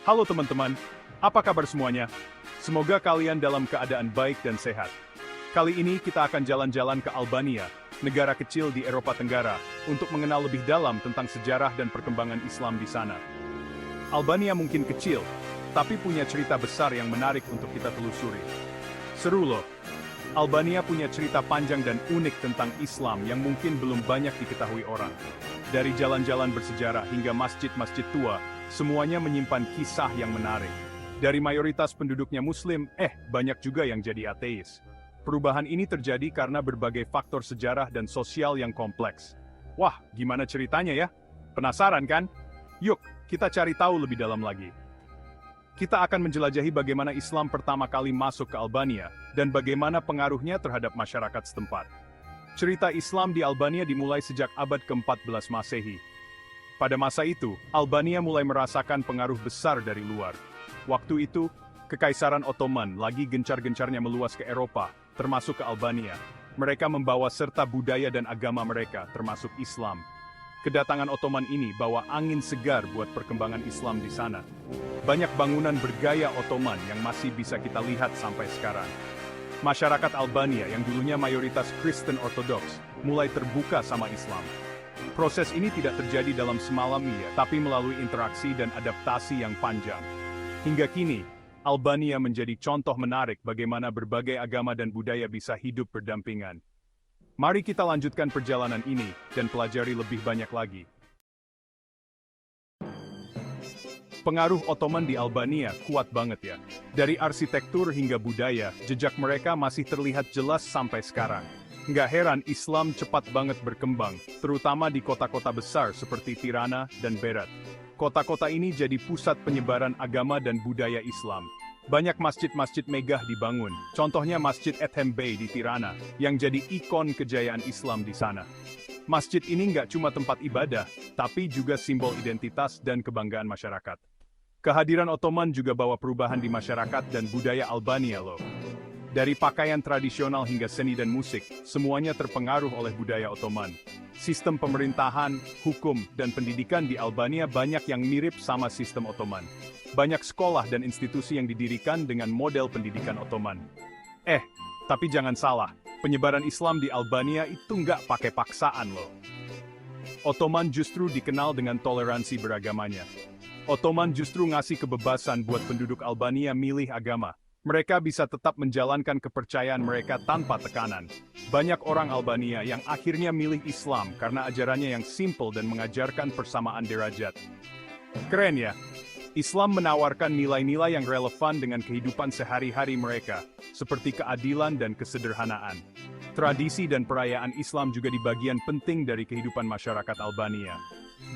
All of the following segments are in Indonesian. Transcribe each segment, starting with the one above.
Halo teman-teman, apa kabar semuanya? Semoga kalian dalam keadaan baik dan sehat. Kali ini kita akan jalan-jalan ke Albania, negara kecil di Eropa Tenggara, untuk mengenal lebih dalam tentang sejarah dan perkembangan Islam di sana. Albania mungkin kecil, tapi punya cerita besar yang menarik untuk kita telusuri. Seru loh! Albania punya cerita panjang dan unik tentang Islam yang mungkin belum banyak diketahui orang. Dari jalan-jalan bersejarah hingga masjid-masjid tua, semuanya menyimpan kisah yang menarik. Dari mayoritas penduduknya Muslim, banyak juga yang jadi ateis. Perubahan ini terjadi karena berbagai faktor sejarah dan sosial yang kompleks. Wah, gimana ceritanya ya? Penasaran kan? Yuk, kita cari tahu lebih dalam lagi. Kita akan menjelajahi bagaimana Islam pertama kali masuk ke Albania, dan bagaimana pengaruhnya terhadap masyarakat setempat. Cerita Islam di Albania dimulai sejak abad ke-14 Masehi. Pada masa itu, Albania mulai merasakan pengaruh besar dari luar. Waktu itu, Kekaisaran Ottoman lagi gencar-gencarnya meluas ke Eropa, termasuk ke Albania. Mereka membawa serta budaya dan agama mereka, termasuk Islam. Kedatangan Ottoman ini bawa angin segar buat perkembangan Islam di sana. Banyak bangunan bergaya Ottoman yang masih bisa kita lihat sampai sekarang. Masyarakat Albania yang dulunya mayoritas Kristen Ortodoks, mulai terbuka sama Islam. Proses ini tidak terjadi dalam semalam tapi melalui interaksi dan adaptasi yang panjang. Hingga kini, Albania menjadi contoh menarik bagaimana berbagai agama dan budaya bisa hidup berdampingan. Mari kita lanjutkan perjalanan ini dan pelajari lebih banyak lagi. Pengaruh Ottoman di Albania kuat banget ya. Dari arsitektur hingga budaya, jejak mereka masih terlihat jelas sampai sekarang. Nggak heran Islam cepat banget berkembang, terutama di kota-kota besar seperti Tirana dan Berat. Kota-kota ini jadi pusat penyebaran agama dan budaya Islam. Banyak masjid-masjid megah dibangun, contohnya Masjid Ethem Bey di Tirana, yang jadi ikon kejayaan Islam di sana. Masjid ini nggak cuma tempat ibadah, tapi juga simbol identitas dan kebanggaan masyarakat. Kehadiran Ottoman juga bawa perubahan di masyarakat dan budaya Albania loh. Dari pakaian tradisional hingga seni dan musik, semuanya terpengaruh oleh budaya Ottoman. Sistem pemerintahan, hukum, dan pendidikan di Albania banyak yang mirip sama sistem Ottoman. Banyak sekolah dan institusi yang didirikan dengan model pendidikan Ottoman. Tapi jangan salah, penyebaran Islam di Albania itu nggak pakai paksaan loh. Ottoman justru dikenal dengan toleransi beragamanya. Ottoman justru ngasih kebebasan buat penduduk Albania milih agama. Mereka bisa tetap menjalankan kepercayaan mereka tanpa tekanan. Banyak orang Albania yang akhirnya milih Islam karena ajarannya yang simpel dan mengajarkan persamaan derajat. Keren ya? Islam menawarkan nilai-nilai yang relevan dengan kehidupan sehari-hari mereka, seperti keadilan dan kesederhanaan. Tradisi dan perayaan Islam juga di bagian penting dari kehidupan masyarakat Albania.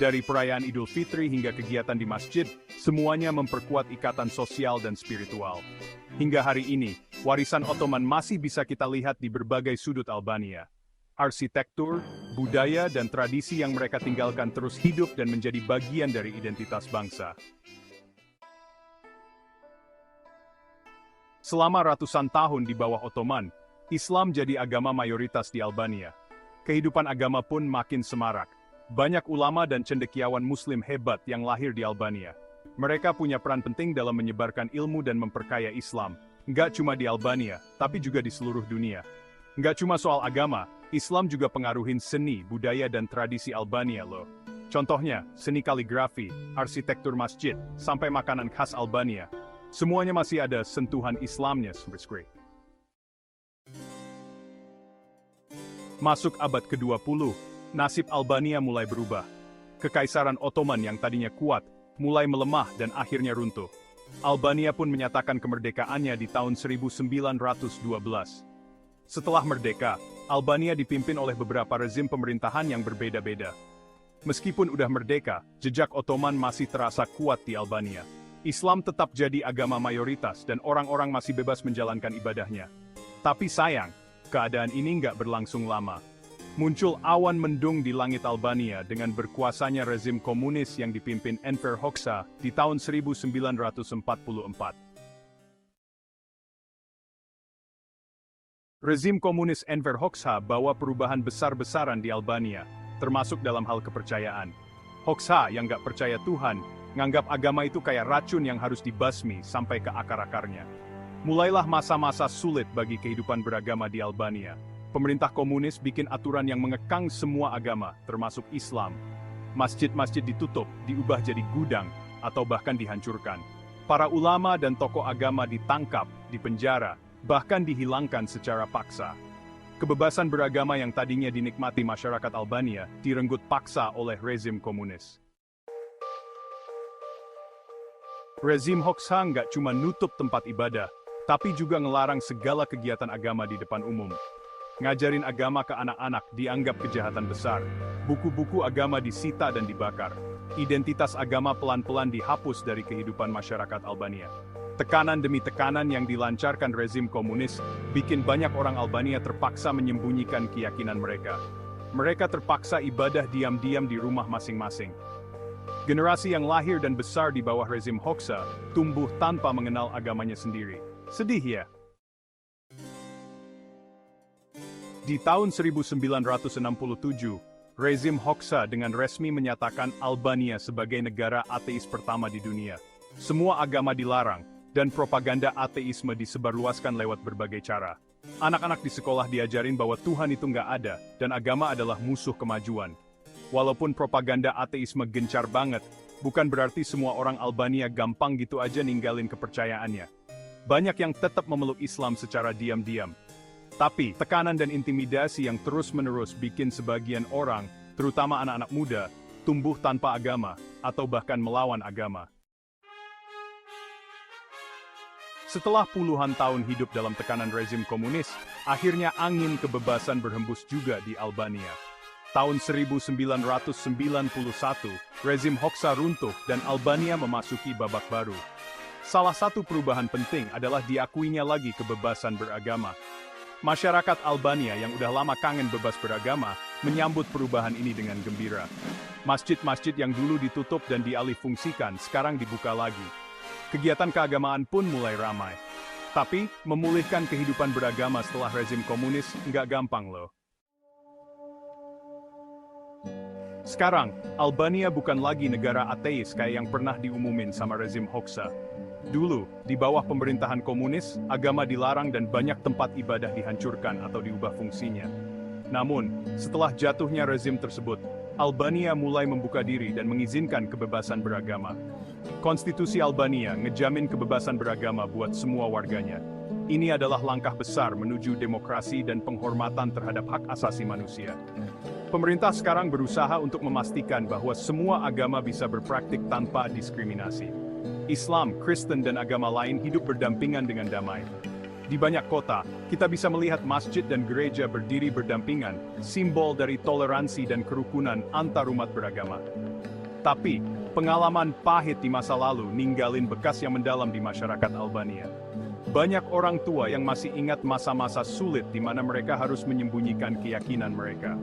Dari perayaan Idul Fitri hingga kegiatan di masjid, semuanya memperkuat ikatan sosial dan spiritual. Hingga hari ini, warisan Ottoman masih bisa kita lihat di berbagai sudut Albania. Arsitektur, budaya, dan tradisi yang mereka tinggalkan terus hidup dan menjadi bagian dari identitas bangsa. Selama ratusan tahun di bawah Ottoman, Islam jadi agama mayoritas di Albania. Kehidupan agama pun makin semarak. Banyak ulama dan cendekiawan Muslim hebat yang lahir di Albania. Mereka punya peran penting dalam menyebarkan ilmu dan memperkaya Islam. Nggak cuma di Albania, tapi juga di seluruh dunia. Nggak cuma soal agama, Islam juga pengaruhin seni, budaya, dan tradisi Albania loh. Contohnya, seni kaligrafi, arsitektur masjid, sampai makanan khas Albania. Semuanya masih ada sentuhan Islamnya, sobat. Masuk abad ke-20, nasib Albania mulai berubah. Kekaisaran Ottoman yang tadinya kuat, mulai melemah dan akhirnya runtuh. Albania pun menyatakan kemerdekaannya di tahun 1912. Setelah merdeka, Albania dipimpin oleh beberapa rezim pemerintahan yang berbeda-beda. Meskipun udah merdeka, jejak Ottoman masih terasa kuat di Albania. Islam tetap jadi agama mayoritas dan orang-orang masih bebas menjalankan ibadahnya. Tapi sayang, keadaan ini nggak berlangsung lama. Muncul awan mendung di langit Albania dengan berkuasanya rezim komunis yang dipimpin Enver Hoxha di tahun 1944. Rezim komunis Enver Hoxha bawa perubahan besar-besaran di Albania, termasuk dalam hal kepercayaan. Hoxha yang nggak percaya Tuhan, nganggap agama itu kayak racun yang harus dibasmi sampai ke akar-akarnya. Mulailah masa-masa sulit bagi kehidupan beragama di Albania. Pemerintah komunis bikin aturan yang mengekang semua agama, termasuk Islam. Masjid-masjid ditutup, diubah jadi gudang, atau bahkan dihancurkan. Para ulama dan tokoh agama ditangkap, dipenjara, bahkan dihilangkan secara paksa. Kebebasan beragama yang tadinya dinikmati masyarakat Albania direnggut paksa oleh rezim komunis. Rezim Hoxha nggak cuma nutup tempat ibadah, tapi juga ngelarang segala kegiatan agama di depan umum. Ngajarin agama ke anak-anak dianggap kejahatan besar. Buku-buku agama disita dan dibakar. Identitas agama pelan-pelan dihapus dari kehidupan masyarakat Albania. Tekanan demi tekanan yang dilancarkan rezim komunis bikin banyak orang Albania terpaksa menyembunyikan keyakinan mereka. Mereka terpaksa ibadah diam-diam di rumah masing-masing. Generasi yang lahir dan besar di bawah rezim Hoxha tumbuh tanpa mengenal agamanya sendiri. Sedih ya? Di tahun 1967, rezim Hoxha dengan resmi menyatakan Albania sebagai negara ateis pertama di dunia. Semua agama dilarang, dan propaganda ateisme disebarluaskan lewat berbagai cara. Anak-anak di sekolah diajarin bahwa Tuhan itu nggak ada, dan agama adalah musuh kemajuan. Walaupun propaganda ateisme gencar banget, bukan berarti semua orang Albania gampang gitu aja ninggalin kepercayaannya. Banyak yang tetap memeluk Islam secara diam-diam. Tapi, tekanan dan intimidasi yang terus-menerus bikin sebagian orang, terutama anak-anak muda, tumbuh tanpa agama, atau bahkan melawan agama. Setelah puluhan tahun hidup dalam tekanan rezim komunis, akhirnya angin kebebasan berhembus juga di Albania. Tahun 1991, rezim Hoxha runtuh dan Albania memasuki babak baru. Salah satu perubahan penting adalah diakuinya lagi kebebasan beragama. Masyarakat Albania yang udah lama kangen bebas beragama, menyambut perubahan ini dengan gembira. Masjid-masjid yang dulu ditutup dan dialihfungsikan sekarang dibuka lagi. Kegiatan keagamaan pun mulai ramai. Tapi, memulihkan kehidupan beragama setelah rezim komunis nggak gampang loh. Sekarang, Albania bukan lagi negara ateis kayak yang pernah diumumin sama rezim Hoxha. Dulu, di bawah pemerintahan komunis, agama dilarang dan banyak tempat ibadah dihancurkan atau diubah fungsinya. Namun, setelah jatuhnya rezim tersebut, Albania mulai membuka diri dan mengizinkan kebebasan beragama. Konstitusi Albania ngejamin kebebasan beragama buat semua warganya. Ini adalah langkah besar menuju demokrasi dan penghormatan terhadap hak asasi manusia. Pemerintah sekarang berusaha untuk memastikan bahwa semua agama bisa berpraktik tanpa diskriminasi. Islam, Kristen, dan agama lain hidup berdampingan dengan damai. Di banyak kota, kita bisa melihat masjid dan gereja berdiri berdampingan, simbol dari toleransi dan kerukunan antarumat beragama. Tapi, pengalaman pahit di masa lalu ninggalin bekas yang mendalam di masyarakat Albania. Banyak orang tua yang masih ingat masa-masa sulit di mana mereka harus menyembunyikan keyakinan mereka.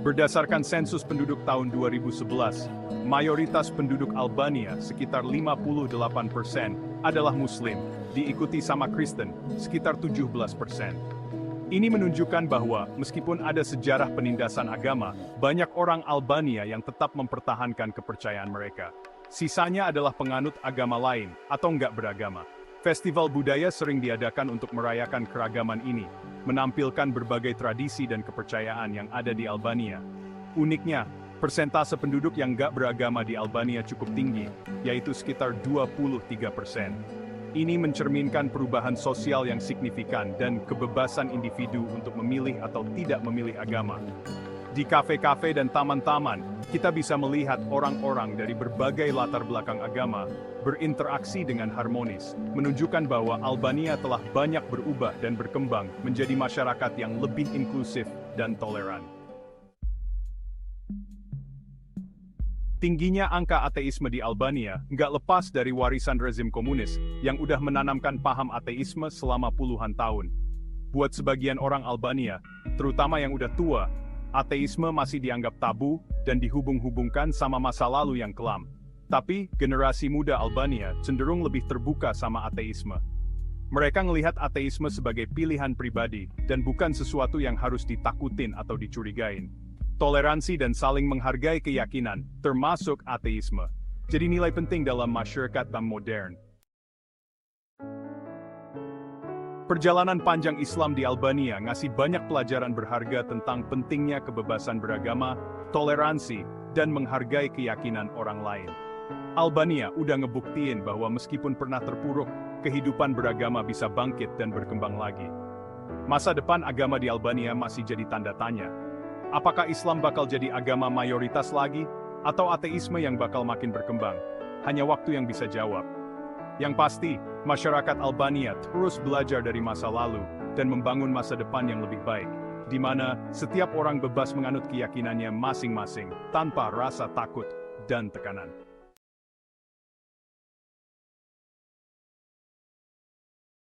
Berdasarkan sensus penduduk tahun 2011, mayoritas penduduk Albania, sekitar 58%, adalah Muslim, diikuti sama Kristen, sekitar 17%. Ini menunjukkan bahwa, meskipun ada sejarah penindasan agama, banyak orang Albania yang tetap mempertahankan kepercayaan mereka. Sisanya adalah penganut agama lain, atau nggak beragama. Festival budaya sering diadakan untuk merayakan keragaman ini, menampilkan berbagai tradisi dan kepercayaan yang ada di Albania. Uniknya, persentase penduduk yang nggak beragama di Albania cukup tinggi, yaitu sekitar 23%. Ini mencerminkan perubahan sosial yang signifikan dan kebebasan individu untuk memilih atau tidak memilih agama. Di kafe-kafe dan taman-taman, kita bisa melihat orang-orang dari berbagai latar belakang agama berinteraksi dengan harmonis, menunjukkan bahwa Albania telah banyak berubah dan berkembang menjadi masyarakat yang lebih inklusif dan toleran. Tingginya angka ateisme di Albania nggak lepas dari warisan rezim komunis yang udah menanamkan paham ateisme selama puluhan tahun. Buat sebagian orang Albania, terutama yang udah tua, ateisme masih dianggap tabu dan dihubung-hubungkan sama masa lalu yang kelam. Tapi, generasi muda Albania cenderung lebih terbuka sama ateisme. Mereka melihat ateisme sebagai pilihan pribadi dan bukan sesuatu yang harus ditakutin atau dicurigain. Toleransi dan saling menghargai keyakinan, termasuk ateisme. jadi nilai penting dalam masyarakat modern. Perjalanan panjang Islam di Albania ngasih banyak pelajaran berharga tentang pentingnya kebebasan beragama, toleransi, dan menghargai keyakinan orang lain. Albania udah ngebuktiin bahwa meskipun pernah terpuruk, kehidupan beragama bisa bangkit dan berkembang lagi. Masa depan agama di Albania masih jadi tanda tanya. Apakah Islam bakal jadi agama mayoritas lagi, atau ateisme yang bakal makin berkembang? Hanya waktu yang bisa jawab. Yang pasti, masyarakat Albania terus belajar dari masa lalu dan membangun masa depan yang lebih baik, di mana setiap orang bebas menganut keyakinannya masing-masing tanpa rasa takut dan tekanan.